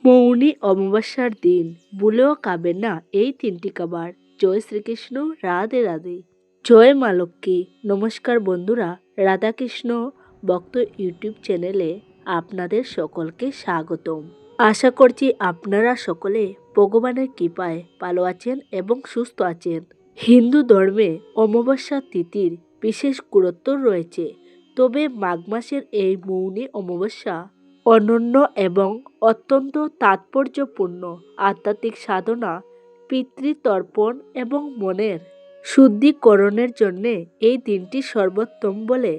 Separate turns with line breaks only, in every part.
মৌনী অমাবস্যার দিন ভুলেও খাবেন না এই তিনটি খাবার। জয় শ্রীকৃষ্ণ, রাধে রাধে। জয় মা লক্ষ্মী। নমস্কার বন্ধুরা, রাধাকৃষ্ণ ভক্ত ইউটিউব চ্যানেলে আপনাদের সকলকে স্বাগতম। আশা করছি আপনারা সকলে ভগবানের কৃপায় ভালো আছেন এবং সুস্থ আছেন। হিন্দু ধর্মে অমাবস্যা তিথির বিশেষ গুরুত্ব রয়েছে, তবে মাঘ মাসের এই মৌনী অমাবস্যা অনন্য এবং অত্যন্ত তাৎপর্যপূর্ণ। আধ্যাত্মিক সাধনা, পিতৃতর্পণ এবং মনের শুদ্ধিকরণের জন্য এই দিনটি সর্বোত্তম বলে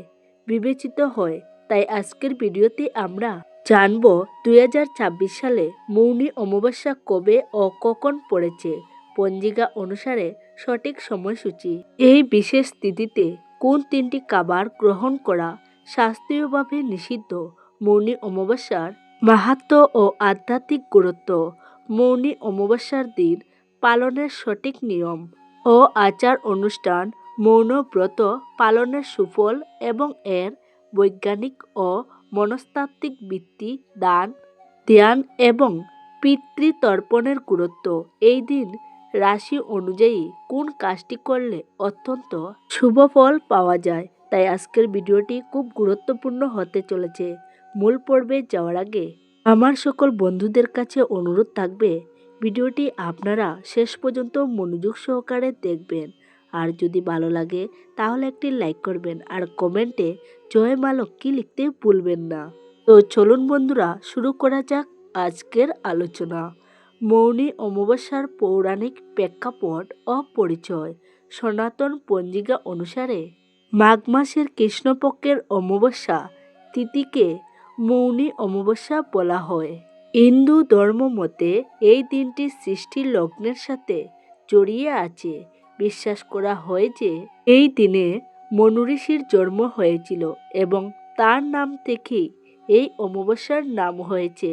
বিবেচিত হয়। তাই আজকের ভিডিওতে আমরা জানব 2026 সালে মৌনী অমাবস্যা কবে ও কখন পড়েছে, পঞ্জিকা অনুসারে সঠিক সময়সূচি, এই বিশেষ তিথিতে কোন তিনটি খাবার গ্রহণ করা শাস্ত্রীয়ভাবে নিষিদ্ধ, মৌনী অমাবস্যার মাহাত্ম্য ও আধ্যাত্মিক গুরুত্ব, মৌনী অমাবস্যার দিন পালনের সঠিক নিয়ম ও আচার অনুষ্ঠান, মৌন ব্রত পালনের সুফল এবং এর বৈজ্ঞানিক ও মনস্তাত্ত্বিক ভিত্তি, দান, ধ্যান এবং পিতৃতর্পণের গুরুত্ব। এই দিন রাশি অনুযায়ী কোন কাজটি করলে অত্যন্ত শুভ ফল পাওয়া যায়, তাই আজকের ভিডিওটি খুব গুরুত্বপূর্ণ হতে চলেছে। মূল পর্বে যাওয়ার আগে আমার সকল বন্ধুদের কাছে অনুরোধ থাকবে, ভিডিওটি আপনারা শেষ পর্যন্ত মনোযোগ সহকারে দেখবেন। আর যদি ভালো লাগে তাহলে একটি লাইক করবেন আর কমেন্টে জয় মা লক্ষ্মী লিখতে ভুলবেন না। তো চলুন বন্ধুরা, শুরু করা যাক আজকের আলোচনা। মৌনী অমাবস্যার পৌরাণিক প্রেক্ষাপট ও পরিচয়। সনাতন পঞ্জিকা অনুসারে মাঘ মাসের কৃষ্ণপক্ষের অমাবস্যা তিথিকে মৌনী অমাবস্যা বলা হয়। হিন্দু ধর্ম মতে এই দিনটি সৃষ্টির লগ্নের সাথে জড়িয়ে আছে। বিশ্বাস করা হয় যে এই দিনে মনু ঋষির জন্ম হয়েছিল এবং তার নাম থেকেই এই অমাবস্যার নাম হয়েছে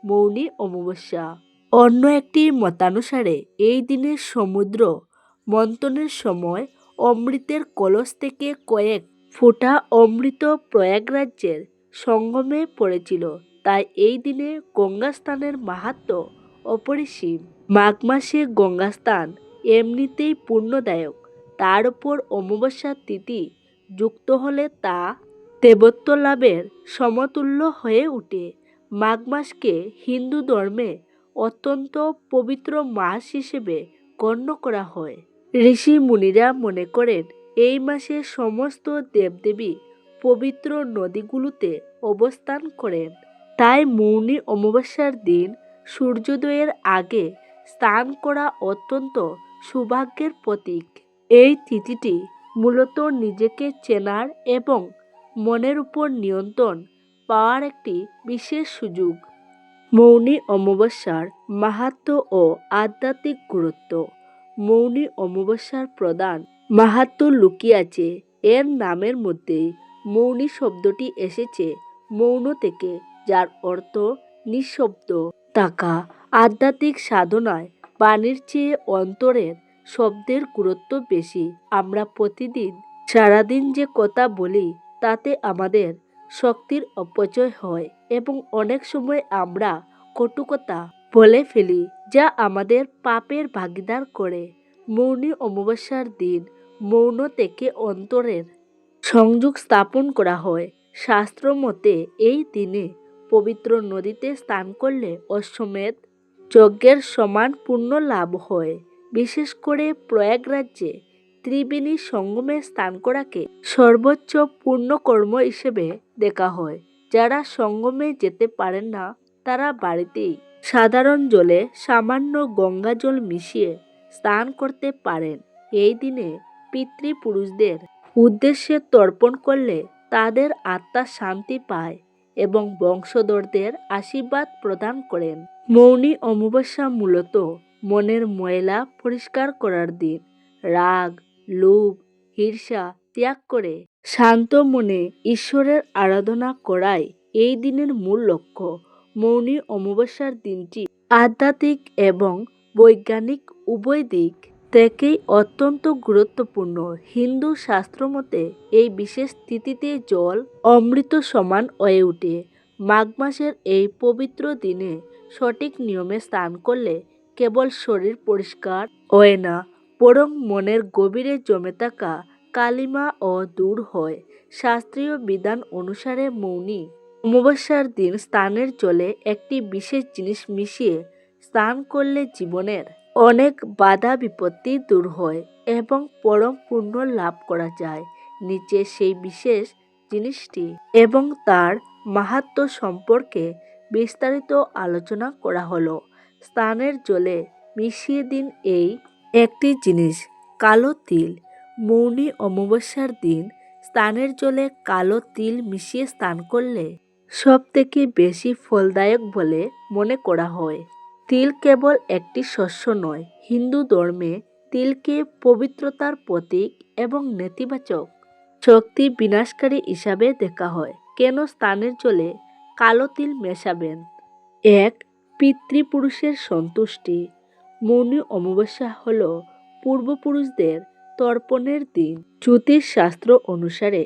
মৌনী অমাবস্যা। অন্য একটি মতানুসারে এই দিনে সমুদ্র মন্থনের সময় অমৃতের কলস থেকে কয়েক ফোঁটা অমৃত প্রয়াগরাজ্যের সঙ্গমে পড়েছিল, তাই এই দিনে গঙ্গা স্নানের মাহাত্ম্য অপরিসীম। মাঘ মাসে গঙ্গা স্নান এমনিতেই পুণ্যদায়ক, তার উপর অমাবস্যা তিথি যুক্ত হলে তা দেবত্ব লাভের সমতুল্য হয়ে ওঠে। মাঘ মাসকে হিন্দু ধর্মে অত্যন্ত পবিত্র মাস হিসেবে গণ্য করা হয়। ঋষি মুনিরা মনে করেন এই মাসে সমস্ত দেবদেবী পবিত্র নদীগুলোতে অবস্থান করেন, তাই মৌনী অমাবস্যার দিন সূর্যোদয়ের আগে স্নান করা অত্যন্ত সৌভাগ্যের প্রতীক। এই তিথিটি মূলত নিজেকে চেনার এবং মনের উপর নিয়ন্ত্রণ পাওয়ার একটি বিশেষ সুযোগ। মৌনী অমাবস্যার মাহাত্ম্য ও আধ্যাত্মিক গুরুত্ব। মৌনী অমাবস্যার প্রধান মাহাত্ম্য লুকিয়ে আছে এর নামের মধ্যেই। মৌনী শব্দটি এসেছে মৌন থেকে, যার অর্থ নিঃশব্দ থাকা। আধ্যাত্মিক সাধনায় বাণীর চেয়ে অন্তরের শব্দের গুরুত্ব বেশি। আমরা প্রতিদিন সারাদিন যে কথা বলি তাতে আমাদের শক্তির অপচয় হয় এবং অনেক সময় আমরা কটু কথা বলে ফেলি, যা আমাদের পাপের ভাগীদার করে। মৌনী অমাবস্যার দিন মৌন থেকে অন্তরের সংযোগ স্থাপন করা হয়। শাস্ত্র মতে এই দিনে পবিত্র নদীতে স্নান করলে অশ্বমেধ যজ্ঞের সমান পুণ্য লাভ হয়। বিশেষ করে প্রয়াগরাজ্যে ত্রিবেণী সঙ্গমে স্নান করাকে সর্বোচ্চ পুণ্যকর্ম হিসেবে দেখা হয়। যারা সঙ্গমে যেতে পারেন না তারা বাড়িতেই সাধারণ জলে সামান্য গঙ্গা জল মিশিয়ে স্নান করতে পারেন। এই দিনে পিতৃপুরুষদের উদ্দেশ্যে তর্পণ করলে তাদের আত্মা শান্তি পায় এবং বংশধরদের আশীর্বাদ প্রদান করেন। মৌনী অমাবস্যা মূলত মনের ময়লা পরিষ্কার করার দিন। রাগ, লোভ, ঈর্ষা ত্যাগ করে শান্ত মনে ঈশ্বরের আরাধনা করাই এই দিনের মূল লক্ষ্য। মৌনী অমাবস্যার দিনটি আধ্যাত্মিক এবং বৈজ্ঞানিক উভয় দিক থেকেই অত্যন্ত গুরুত্বপূর্ণ। হিন্দু শাস্ত্র মতে এই বিশেষ তিথিতে জল অমৃত সমান হয়ে ওঠে। মাঘ মাসের এই পবিত্র দিনে সঠিক নিয়মে স্নান করলে কেবল শরীর পরিষ্কার হয় না, বরং মনের গভীরে জমে থাকা কালিমাও দূর হয়। শাস্ত্রীয় বিধান অনুসারে মৌনী অমাবস্যার দিন স্নানের জলে একটি বিশেষ জিনিস মিশিয়ে স্নান করলে জীবনের অনেক বাধা বিপত্তি দূর হয় এবং পরম পুণ্য লাভ করা যায়। নিচে সেই বিশেষ জিনিসটি এবং তার মাহাত্ম্য সম্পর্কে বিস্তারিত আলোচনা করা হলো। স্নানের জলে মিশিয়ে দিন এই একটি জিনিস, কালো তিল। মৌনী অমাবস্যার দিন স্নানের জলে কালো তিল মিশিয়ে স্নান করলে সব থেকে বেশি ফলদায়ক বলে মনে করা হয়। তিল কেবল একটি শস্য নয়, হিন্দু ধর্মে তিলকে পবিত্রতার প্রতীক এবং নেতিবাচক শক্তি বিনাশকারী হিসাবে দেখা হয়। কেন স্নানের জলে কালো তিল মেশাবেন? এক, পিতৃপুরুষের সন্তুষ্টি। মৌনী অমাবস্যা হল পূর্বপুরুষদের তর্পণের দিন। জ্যোতিষশাস্ত্র অনুসারে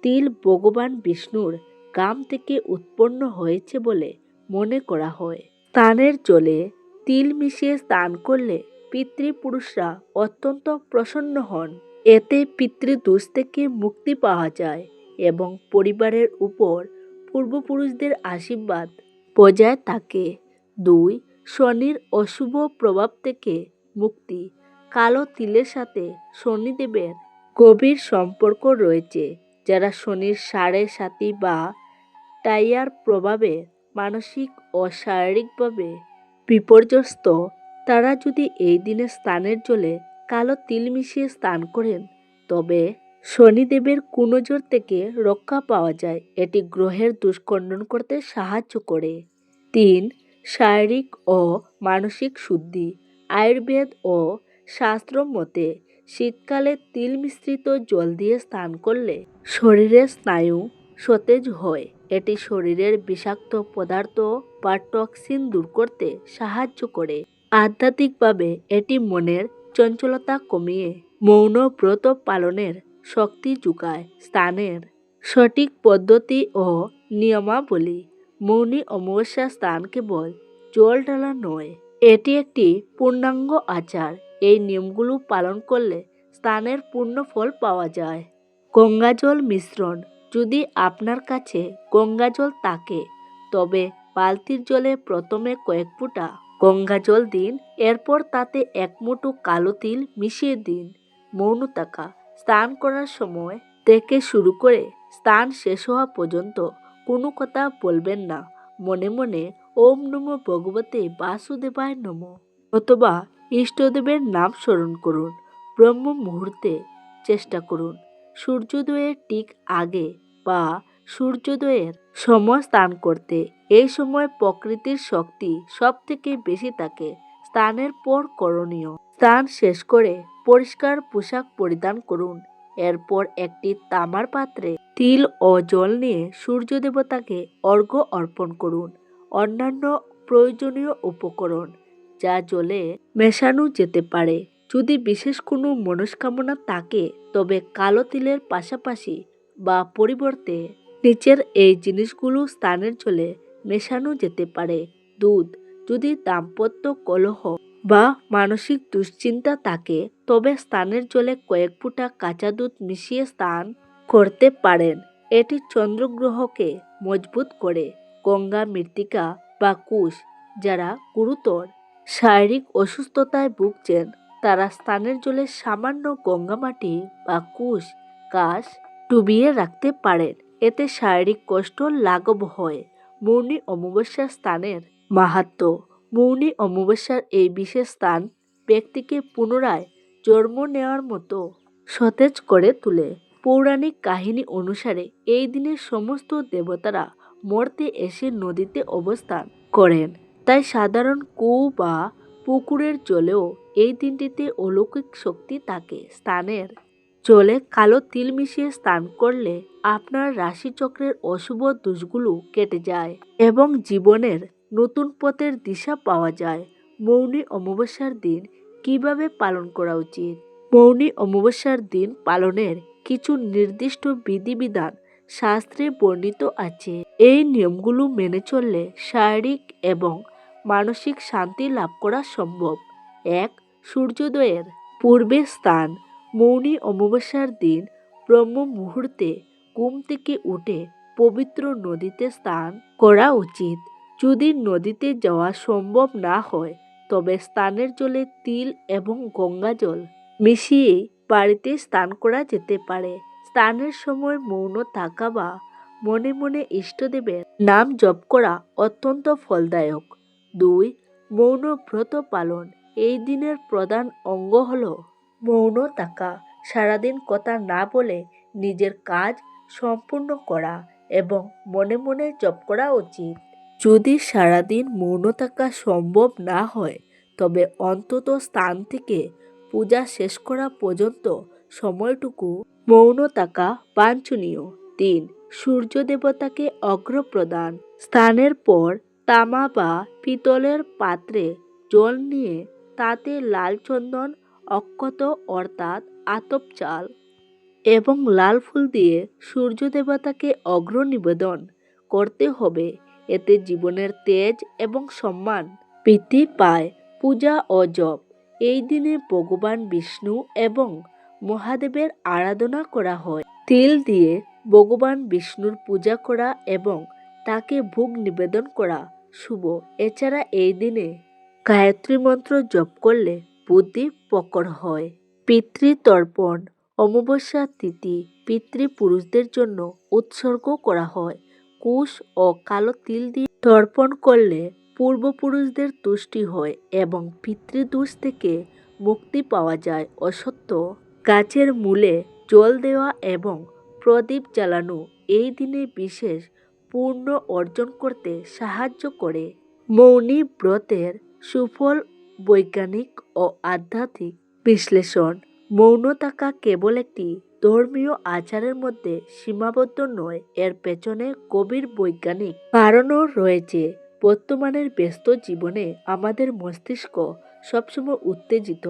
তিল ভগবান বিষ্ণুর গাম থেকে উৎপন্ন হয়েছে বলে মনে করা হয়। স্নানের জলে তিল মিশিয়ে স্নান করলে পিতৃপুরুষরা অত্যন্ত প্রসন্ন হন। এতে পিতৃদোষ থেকে মুক্তি পাওয়া যায় এবং পরিবারের উপর পূর্বপুরুষদের আশীর্বাদ বজায় থাকে। 2, শনির অশুভ প্রভাব থেকে মুক্তি। কালো তিলের সাথে শনিদেবের গভীর সম্পর্ক রয়েছে। যারা শনির সাড়ে সাতি বা টাইয়ার প্রভাবে মানসিক ও শারীরিকভাবে বিপর্যস্ত, তারা যদি এই দিনে স্নানের জলে কালো তিল মিশিয়ে স্নান করেন তবে শনিদেবের কুনজর থেকে রক্ষা পাওয়া যায়। এটি গ্রহের দুষ্খণ্ডন করতে সাহায্য করে। 3, শারীরিক ও মানসিক শুদ্ধি। আয়ুর্বেদ ও শাস্ত্র মতে শীতকালে তিল মিশ্রিত জল দিয়ে স্নান করলে শরীরের স্নায়ু সতেজ হয়। এটি শরীরের বিষাক্ত পদার্থ বা টক্সিন দূর করতে সাহায্য করে। আধ্যাত্মিকভাবে এটি মনের চঞ্চলতা কমিয়ে মৌন ব্রত পালনের শক্তি যোগায়। স্নানের সঠিক পদ্ধতি ও নিয়মাবলী। মৌনী অমাবস্যা স্নান কেবল জল ঢালা নয়, এটি একটি পূর্ণাঙ্গ আচার। এই নিয়মগুলো পালন করলে স্নানের পূর্ণ ফল পাওয়া যায়। গঙ্গাজল মিশ্রণ। যদি আপনার কাছে গঙ্গাজল থাকে তবে বালতির জলে প্রথমে কয়েক ফোঁটা গঙ্গাজল দিন, এরপর তাতে এক মুঠো কালো তিল মিশিয়ে দিন। মৌন থাকা। স্নান করার সময় থেকে শুরু করে স্নান শেষ হওয়া পর্যন্ত কোনো কথা বলবেন না। মনে মনে ওম নমো ভগবতে বাসুদেবায় নমঃ অথবা ইষ্টদেবের নাম স্মরণ করুন। ব্রহ্ম মুহূর্তে চেষ্টা করুন। সূর্যোদয়ের ঠিক আগে বা সূর্যোদয়ের সময় স্নান করতে। এই সময় প্রকৃতির শক্তি সব থেকে বেশি থাকে। স্নানের পর করণীয়। স্নান শেষ করে পরিষ্কার পোশাক পরিধান করুন। এরপর একটি তামার পাত্রে তিল ও জল নিয়ে সূর্য দেবতাকে অর্ঘ্য অর্পণ করুন। অন্যান্য প্রয়োজনীয় উপকরণ যা জলে মেশানো যেতে পারে। যদি বিশেষ কোনো মনস্কামনা থাকে তবে কালো তিলের পাশাপাশি বা পরিবর্তে নিচের এই জিনিসগুলো স্নানের জলে মেশানো যেতে পারে। দুধ। যদি দাম্পত্য কলহ বা মানসিক দুশ্চিন্তা থাকে তবে স্নানের জলে কয়েক ফোঁটা কাঁচা দুধ মিশিয়ে স্নান করতে পারেন। এটি চন্দ্রগ্রহকে মজবুত করে। গঙ্গা মৃত্তিকা বা কুশ। যারা গুরুতর শারীরিক অসুস্থতায় ভুগছেন তারা স্নানের জলে সামান্য গঙ্গা মাটি বা কুশ ঘাস ডুবিয়ে রাখতে পারেন। এতে শারীরিক কষ্ট লাঘব হয়। মৌনী অমাবস্যার স্নানের মাহাত্ম্য। মৌনী অমাবস্যার এই বিশেষ স্নান ব্যক্তিকে পুনরায় জন্ম নেওয়ার মতো সতেজ করে তোলে। পৌরাণিক কাহিনী অনুসারে এই দিনে সমস্ত দেবতারা মর্তে এসে নদীতে অবস্থান করেন। তাই সাধারণ কূপ বা পুকুরের জলেও এই দিনটিতে অলৌকিক শক্তি থাকে। স্নানের জলে কালো তিল মিশিয়ে স্নান করলে আপনার রাশিচক্রের অশুভ দোষগুলো কেটে যায় এবং জীবনের নতুন পথের দিশা পাওয়া যায়। মৌনী অমাবস্যার দিন কিভাবে পালন করা উচিত? মৌনী অমাবস্যার দিন পালনের কিছু নির্দিষ্ট বিধিবিধান শাস্ত্রে বর্ণিত আছে। এই নিয়মগুলো মেনে চললে শারীরিক এবং মানসিক শান্তি লাভ করা সম্ভব। 1. সূর্যোদয়ের পূর্বে স্নান। মৌনী অমাবস্যার দিন ব্রহ্ম মুহূর্তে ঘুম থেকে উঠে পবিত্র নদীতে স্নান করা উচিত। যদি নদীতে যাওয়া সম্ভব না হয় তবে স্নানের জলে তিল এবং গঙ্গা জল মিশিয়ে বাড়িতে স্নান করা যেতে পারে। স্নানের সময় মৌন থাকা বা মনে মনে ইষ্টদেবের নাম জপ করা অত্যন্ত ফলদায়ক। 2. মৌন ব্রত পালন। এই দিনের প্রধান অঙ্গ হল মৌন থাকা। সারাদিন কথা না বলে নিজের কাজ সম্পূর্ণ করা এবং মনে মনে জপ করা উচিত। যদি সারাদিন মৌন থাকা সম্ভব না হয় তবে অন্তত স্থান থেকে পূজা শেষ করা পর্যন্ত সময়টুকু মৌন থাকা বাঞ্ছনীয়। 3. সূর্য দেবতাকে অর্ঘ্য প্রদান। স্নানের পর তামা বা পিতলের পাত্রে জল নিয়ে তাতে লাল চন্দন, অক্ষত অর্থাৎ আতপ চাল এবং লাল ফুল দিয়ে সূর্য দেবতাকে অর্ঘ্য নিবেদন করতে হবে। এতে জীবনের তেজ এবং সম্মান বৃদ্ধি পায়। পূজা ও জপ। এই দিনে ভগবান বিষ্ণু এবং মহাদেবের আরাধনা করা হয়। তিল দিয়ে ভগবান বিষ্ণুর পূজা করা এবং তাকে ভোগ নিবেদন করা শুভ। এছাড়া এই দিনে গায়ত্রী মন্ত্র জপ করলে বুদ্ধি প্রখর হয়। পিতৃতর্পণ। অমাবস্যা তিথি পিতৃপুরুষদের জন্য উৎসর্গ করা হয়। কুশ ও কালো তিল দিয়ে তর্পণ করলে পূর্বপুরুষদের তুষ্টি হয় এবং পিতৃদোষ থেকে মুক্তি পাওয়া যায়। অশ্বত্থ গাছের মূলে জল দেওয়া এবং প্রদীপ জ্বালানো এই দিনে বিশেষ পুণ্য অর্জন করতে সাহায্য করে। মৌনী ব্রতের সুফল বৈজ্ঞানিক ও আধ্যাত্মিক বিশ্লেষণ। মৌন থাকা কেবল একটি ধর্মীয় আচারের মধ্যে সীমাবদ্ধ নয়, এর পেছনে গভীর বৈজ্ঞানিক কারণও রয়েছে। বর্তমানের ব্যস্ত জীবনে আমাদের মস্তিষ্ক সবসময় উত্তেজিত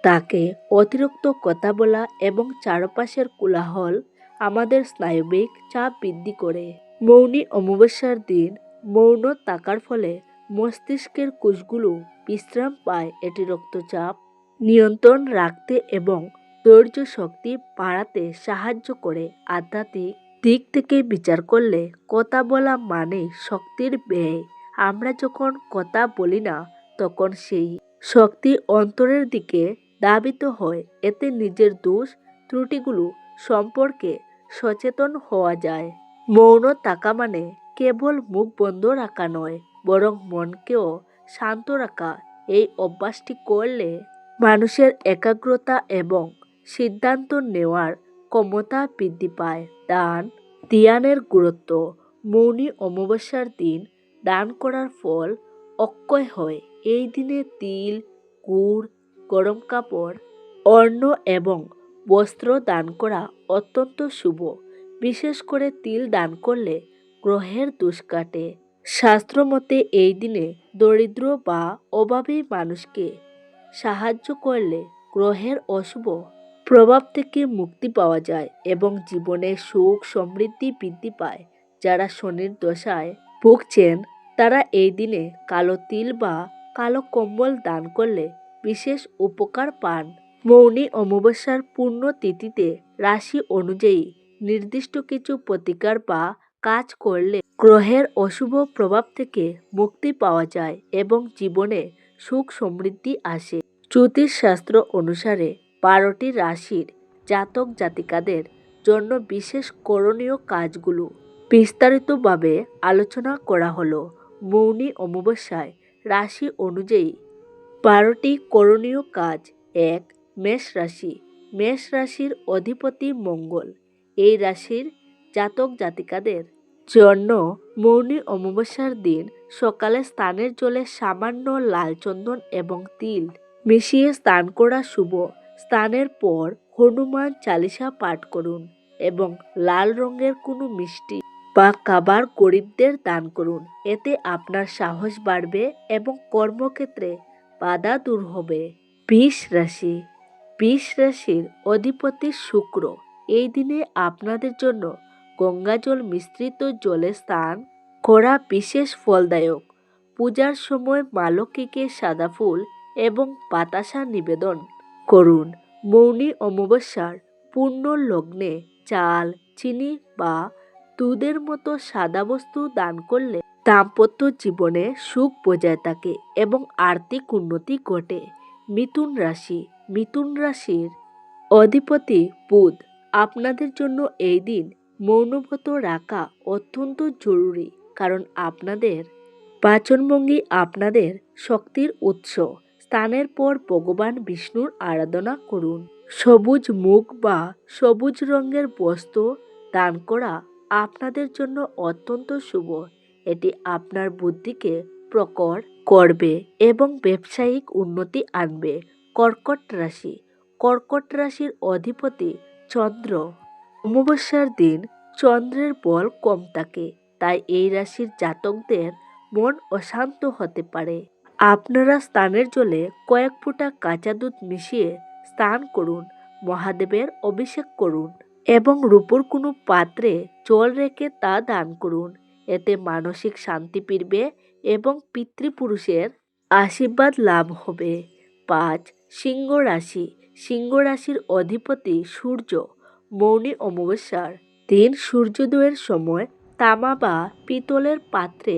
থাকে। অতিরিক্ত কথা বলা এবং চারপাশের কোলাহল আমাদের স্নায়বিক চাপ বৃদ্ধি করে। মৌনী অমাবস্যার দিন মৌন থাকার ফলে মস্তিষ্কের কোষগুলো বিশ্রাম পায়। এটি রক্তচাপ নিয়ন্ত্রণ রাখতে এবং ধৈর্য শক্তি বাড়াতে সাহায্য করে। আধ্যাত্মিক দিক থেকে বিচার করলে কথা বলা মানে শক্তির ব্যয়। আমরা যখন কথা বলি না তখন সেই শক্তি অন্তরের দিকে ধাবিত হয়। এতে নিজের দোষ ত্রুটিগুলো সম্পর্কে সচেতন হওয়া যায়। মৌন থাকা মানে কেবল মুখ বন্ধ রাখা নয়, বরং মনকেও শান্ত রাখা। এই অভ্যাসটি করলে মানুষের একাগ্রতা এবং সিদ্ধান্ত নেওয়ার ক্ষমতা বৃদ্ধি পায়। দান ধ্যানের গুরুত্ব। মৌনী অমাবস্যার দিন দান করার ফল অক্ষয় হয়। এই দিনে তিল, গুড়, গরম কাপড়, অন্ন এবং বস্ত্র দান করা অত্যন্ত শুভ। বিশেষ করে তিল দান করলে গ্রহের দোষ কাটে। শাস্ত্রমতে এই দিনে দরিদ্র বা অভাবী মানুষকে সাহায্য করলে গ্রহের অশুভ প্রভাব থেকে মুক্তি পাওয়া যায় এবং জীবনে সুখ সমৃদ্ধি বৃদ্ধি পায়। যারা শনির দশায় ভুগছেন তারা এই দিনে কালো তিল বা কালো কম্বল দান করলে বিশেষ উপকার পান। মৌনী অমাবস্যার পূর্ণ তিথিতে রাশি অনুযায়ী নির্দিষ্ট কিছু প্রতিকার বা কাজ করলে গ্রহের অশুভ প্রভাব থেকে মুক্তি পাওয়া যায় এবং জীবনে সুখ সমৃদ্ধি আসে। জ্যোতিষশাস্ত্র অনুসারে 12টি রাশির জাতক জাতিকাদের জন্য বিশেষ করণীয় কাজগুলো বিস্তারিতভাবে আলোচনা করা হলো। মৌনী অমাবস্যায় রাশি অনুযায়ী 12টি করণীয় কাজ। 1. মেষ রাশি। মেষ রাশির অধিপতি মঙ্গল। এই রাশির জাতক জাতিকাদের জন্য মৌনী অমাবস্যার দিন সকালে স্নানের জলে সামান্য লাল চন্দন এবং তিল মিশিয়ে স্নান করা শুভ। স্নানের পর হনুমান চালিসা পাঠ করুন এবং লাল রঙের কোনো মিষ্টি বা খাবার গরিবদের দান করুন। এতে আপনার সাহস বাড়বে এবং কর্মক্ষেত্রে বাধা দূর হবে। বৃষ রাশি। বৃষ রাশির অধিপতি শুক্র। এই দিনে আপনাদের জন্য গঙ্গাজল মিশ্রিত জলে স্নান করা বিশেষ ফলদায়ক। পূজার সময় মা লক্ষ্মীকে সাদা ফুল এবং বাতাসা নিবেদন করুন। মৌনী অমাবস্যার পূর্ণ লগ্নে চাল, চিনি বা দুধের মতো সাদা বস্তু দান করলে দাম্পত্য জীবনে সুখ বজায় থাকে এবং আর্থিক উন্নতি ঘটে। মিথুন রাশি। মিথুন রাশির অধিপতি বুধ। আপনাদের জন্য এই দিন মৌনব্রত রাখা অত্যন্ত জরুরি, কারণ আপনাদের বাচনভঙ্গি আপনাদের শক্তির উৎস। স্নানের পর ভগবান বিষ্ণুর আরাধনা করুন। সবুজ মুখ বা সবুজ রঙের বস্ত্র দান করা আপনাদের জন্য অত্যন্ত শুভ। এটি আপনার বুদ্ধিকে প্রখর করবে এবং ব্যবসায়িক উন্নতি আনবে। কর্কট রাশি। কর্কট রাশির অধিপতি চন্দ্র। অমাবস্যার দিন চন্দ্রের বল কম থাকে, তাই এই রাশির জাতকদের মন অশান্ত হতে পারে। আপনারা স্নানের জলে কয়েক ফোঁটা কাঁচা দুধ মিশিয়ে স্নান করুন, মহাদেবের অভিষেক করুন এবং রূপোর কোনো পাত্রে জল রেখে তা দান করুন। এতে মানসিক শান্তি ফিরবে এবং পিতৃপুরুষের আশীর্বাদ লাভ হবে। 5. সিংহ রাশি। সিংহ রাশির অধিপতি সূর্য। মৌনী অমাবস্যার দিন সূর্যোদয়ের সময় তামা বা পিতলের পাত্রে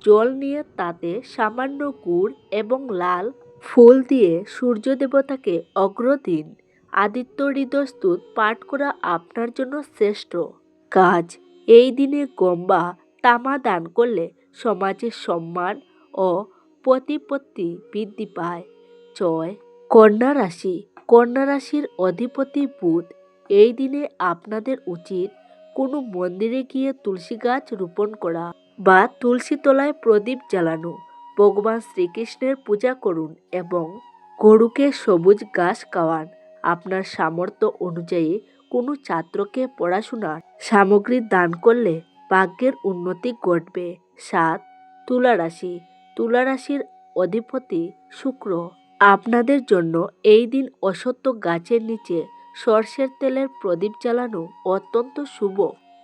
জল নিয়ে তাতে সামান্য গুড় এবং লাল ফুল দিয়ে সূর্য দেবতাকে অর্ঘ্য দিন। আদিত্য হৃদয় স্তোত্র পাঠ করা আপনার জন্য শ্রেষ্ঠ কাজ। এই দিনে গম বা তামা দান করলে সমাজে সম্মান ও প্রতিপত্তি বৃদ্ধি পায়। 6. কন্যা রাশি। কন্যা রাশির অধিপতি বুধ। এই দিনে আপনাদের উচিত কোনো মন্দিরে গিয়ে তুলসী গাছ রোপণ করা বা তুলসী তলায় প্রদীপ জ্বালানো। ভগবান শ্রীকৃষ্ণের পূজা করুন এবং গরুকে সবুজ ঘাস খাওয়ান। আপনার সামর্থ্য অনুযায়ী কোনো ছাত্রকে পড়াশোনার সামগ্রী দান করলে ভাগ্যের উন্নতি ঘটবে। 7. তুলা রাশি। তুলা রাশির অধিপতি শুক্র। আপনাদের জন্য এই দিন অশ্বত্থ গাছের নিচে সরষের তেলের প্রদীপ জ্বালানো অত্যন্ত শুভ।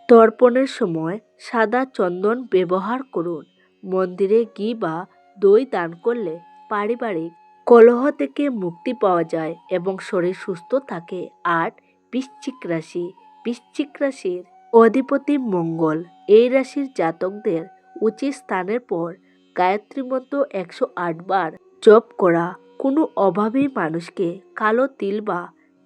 তর্পণের সময় সাদা চন্দন ব্যবহার করুন। মন্দিরে ঘি বা দই দান করলে পারিবারিক কলহ থেকে মুক্তি পাওয়া যায় এবং শরীর সুস্থ থাকে। 8. বৃশ্চিক রাশি। বৃশ্চিক রাশির অধিপতি মঙ্গল। এই রাশির জাতকদের উচিত স্নানের পর গায়ত্রী মন্ত্র 108 বার জপ করা। কোনো অভাবী মানুষকে কালো তিল বা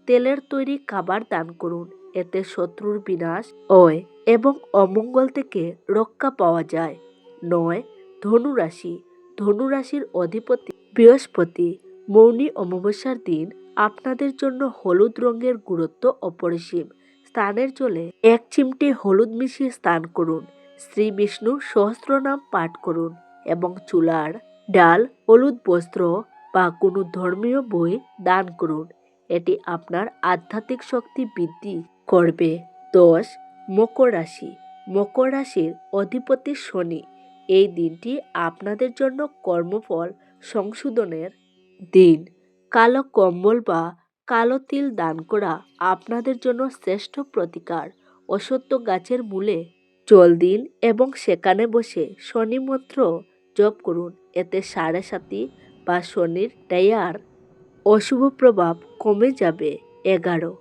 তেলের তৈরি খাবার দান করুন। এতে শত্রুর বিনাশ হয় এবং অমঙ্গল থেকে রক্ষা পাওয়া যায়। 9. ধনু রাশি। ধনু রাশির অধিপতি বৃহস্পতি। মৌনী অমাবস্যার দিন আপনাদের জন্য হলুদ রঙের গুরুত্ব অপরিসীম। স্নানের জলে 1 চিমটে হলুদ মিশিয়ে স্নান করুন। শ্রী বিষ্ণুর সহস্রনাম পাঠ করুন এবং চুলার ডাল, হলুদ বস্ত্র বা কোনো ধর্মীয় বই দান করুন। এটি আপনার আধ্যাত্মিক শক্তি বৃদ্ধি করবে। 10. মকর রাশি। মকর রাশির অধিপতি শনি। এই দিনটি আপনাদের জন্য কর্মফল সংশোধনের দিন। কালো কম্বল বা কালো তিল দান করা আপনাদের জন্য শ্রেষ্ঠ প্রতিকার। অশ্বত্থ গাছের মূলে জল দিন এবং সেখানে বসে শনি মন্ত্র জপ করুন। এতে সাড়ে সাতি বা শনির ডায়ার অশুভ প্রভাব কমে যাবে। 11.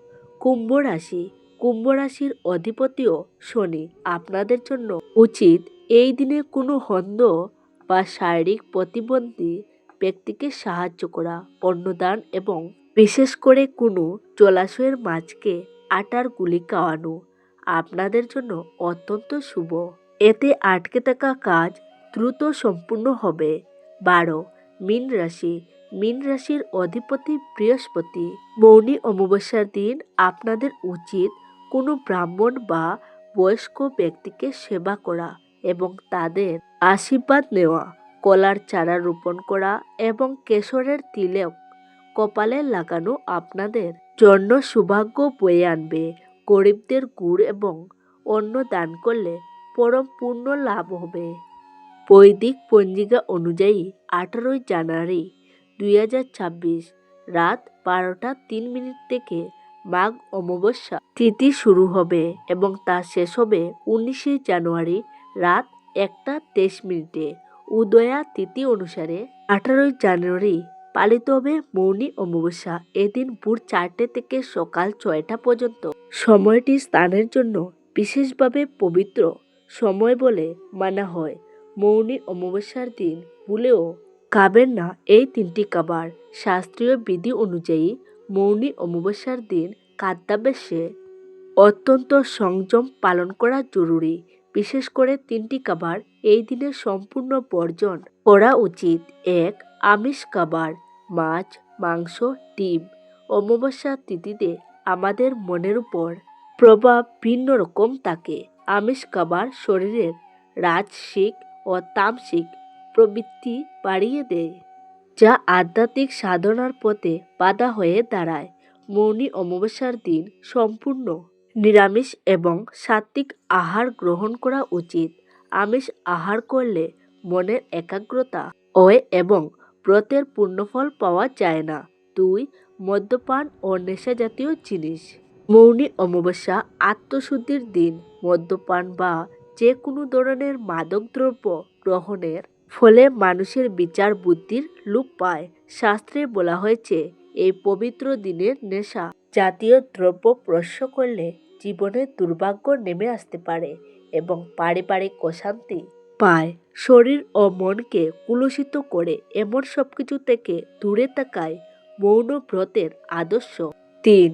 কুম্ভ রাশি। কুম্ভ রাশির অধিপতিও শনি। আপনাদের জন্য উচিত এই দিনে কোনো অন্ধ বা শারীরিক প্রতিবন্ধী ব্যক্তিকে সাহায্য করা, অন্নদান এবং বিশেষ করে কোনো জলাশয়ের মাছকে আটার গুলি খাওয়ানো আপনাদের জন্য অত্যন্ত শুভ। এতে আটকে থাকা কাজ দ্রুত সম্পূর্ণ হবে। 12. মীন রাশি। মীন রাশির অধিপতি বৃহস্পতি। মৌনী অমাবস্যার দিন আপনাদের উচিত কোনো ব্রাহ্মণ বা বয়স্ক ব্যক্তিকে সেবা করা এবং তাদের আশীর্বাদ নেওয়া। কলার চারা রোপণ করা এবং কেশরের তিলক কপালে লাগানো আপনাদের জন্য সৌভাগ্য বয়ে আনবে। গরিবদের গুড় এবং অন্ন দান করলে পরম পুণ্য লাভ হবে। বৈদিক পঞ্জিকা অনুযায়ী 18 জানুয়ারি 2026 রাত 12টা 3 মিনিট থেকে মাঘ অমাবস্যা তিথি শুরু হবে এবং তা শেষ হবে 19 জানুয়ারি রাত 1টা 23 মিনিটে। উদয়া তিথি অনুসারে 18 জানুয়ারি পালিত হবে মৌনী অমাবস্যা। এদিন ভোর 4টে থেকে সকাল 6টা পর্যন্ত। সময়টি স্নানের জন্য বিশেষভাবে পবিত্র সময় বলে মানা হয়। মৌনী অমাবস্যার দিন ভুলেও খাবেন না এই 3টি খাবার। শাস্ত্রীয় বিধি অনুযায়ী মৌনী অমাবস্যার দিন খাদ্যাভ্যাসে অত্যন্ত সংযম পালন করা জরুরি। বিশেষ করে 3টি খাবার এই দিনে সম্পূর্ণ বর্জন করা উচিত। 1. আমিষ খাবার, মাছ, মাংস, ডিম। অমাবস্যা তিথিতে আমাদের মনের উপর প্রভাব ভিন্ন রকম থাকে। আমিষ খাবার শরীরের রাজসিক ও তামসিক প্রবৃত্তি বাড়িয়ে দেয়, যা আধ্যাত্মিক সাধনার পথে বাধা হয়ে দাঁড়ায়। মৌনী অমাবস্যার দিন সম্পূর্ণ নিরামিষ এবং সাত্ত্বিক আহার গ্রহণ করা উচিত। আমিষ আহার করলে মনের একাগ্রতা হয় এবং ব্রতের পূর্ণফল পাওয়া যায় না। 2. মদ্যপান ও নেশাজাতীয় জিনিস। মৌনী অমাবস্যা আত্মশুদ্ধির দিন। মদ্যপান বা যে কোনো ধরনের মাদকদ্রব্য গ্রহণের ফলে মানুষের বিচার বুদ্ধির লোপ পায়। শাস্ত্রে বলা হয়েছে এই পবিত্র দিনের নেশা জাতীয় দ্রব্য স্পর্শ করলে জীবনে দুর্ভাগ্য নেমে আসতে পারে এবং পারিবারিক অশান্তি পায়। শরীর ও মনকে কুলুষিত করে এমন সবকিছু থেকে দূরে থাকায় মৌন ব্রতের আদর্শ। 3.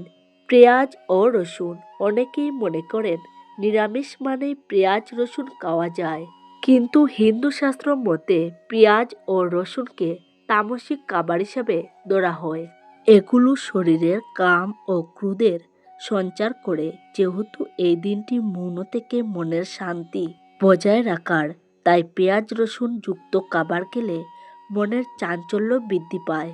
পেঁয়াজ ও রসুন। অনেকেই মনে করেন নিরামিষ মানেই পেঁয়াজ রসুন খাওয়া যায়, কিন্তু হিন্দু শাস্ত্র মতে পেঁয়াজ ও রসুনকে তামসিক খাবার হিসাবে ধরা হয়। এগুলো শরীরের কাম ও ক্রোধের সঞ্চার করে। যেহেতু এই দিনটি মৌন থেকে মনের শান্তি বজায় রাখার, তাই পেঁয়াজ রসুন যুক্ত খাবার খেলে মনের চাঞ্চল্য বৃদ্ধি পায়,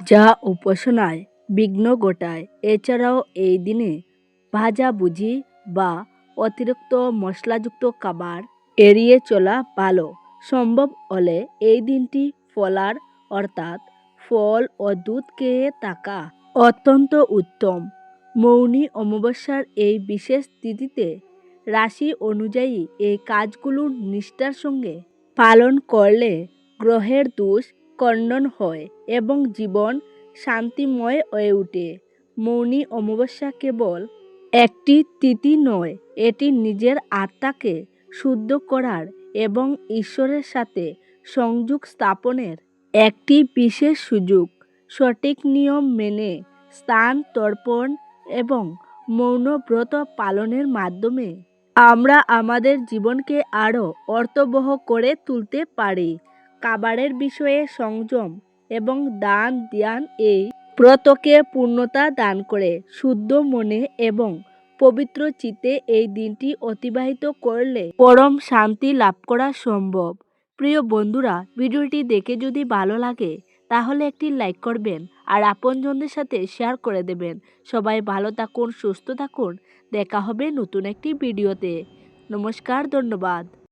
যা উপাসনায় বিঘ্ন ঘটায়। এছাড়াও এই দিনে ভাজাভুজি বা অতিরিক্ত মশলাযুক্ত খাবার এড়িয়ে চলা ভালো। সম্ভব হলে এই দিনটি ফলার অর্থাৎ ফল ও দুধ খেয়ে থাকা অত্যন্ত উত্তম। মৌনী অমাবস্যার এই বিশেষ তিথিতে রাশি অনুযায়ী এই কাজগুলো নিষ্ঠার সঙ্গে পালন করলে গ্রহের দোষ খণ্ডন হয় এবং জীবন শান্তিময় হয়ে ওঠে। মৌনী অমাবস্যা কেবল একটি তিথি নয়, এটি নিজের আত্মাকে শুদ্ধ করার এবং ঈশ্বরের সাথে সংযোগ স্থাপনের একটি বিশেষ সুযোগ। সঠিক নিয়ম মেনে স্নান, তর্পণ এবং মৌন ব্রত পালনের মাধ্যমে আমরা আমাদের জীবনকে আরও অর্থবহ করে তুলতে পারি। খাবারের বিষয়ে সংযম এবং দান ধ্যান এই ব্রতকে পূর্ণতা দান করে। শুদ্ধ মনে এবং পবিত্র চিত্তে এই দিনটি অতিবাহিত করলে পরম শান্তি লাভ করা সম্ভব। প্রিয় বন্ধুরা, ভিডিওটি দেখে যদি ভালো লাগে তাহলে একটি লাইক করবেন আর আপনজনদের সাথে শেয়ার করে দেবেন। সবাই ভালো থাকুন, সুস্থ থাকুন। দেখা হবে নতুন একটি ভিডিওতে। নমস্কার, ধন্যবাদ।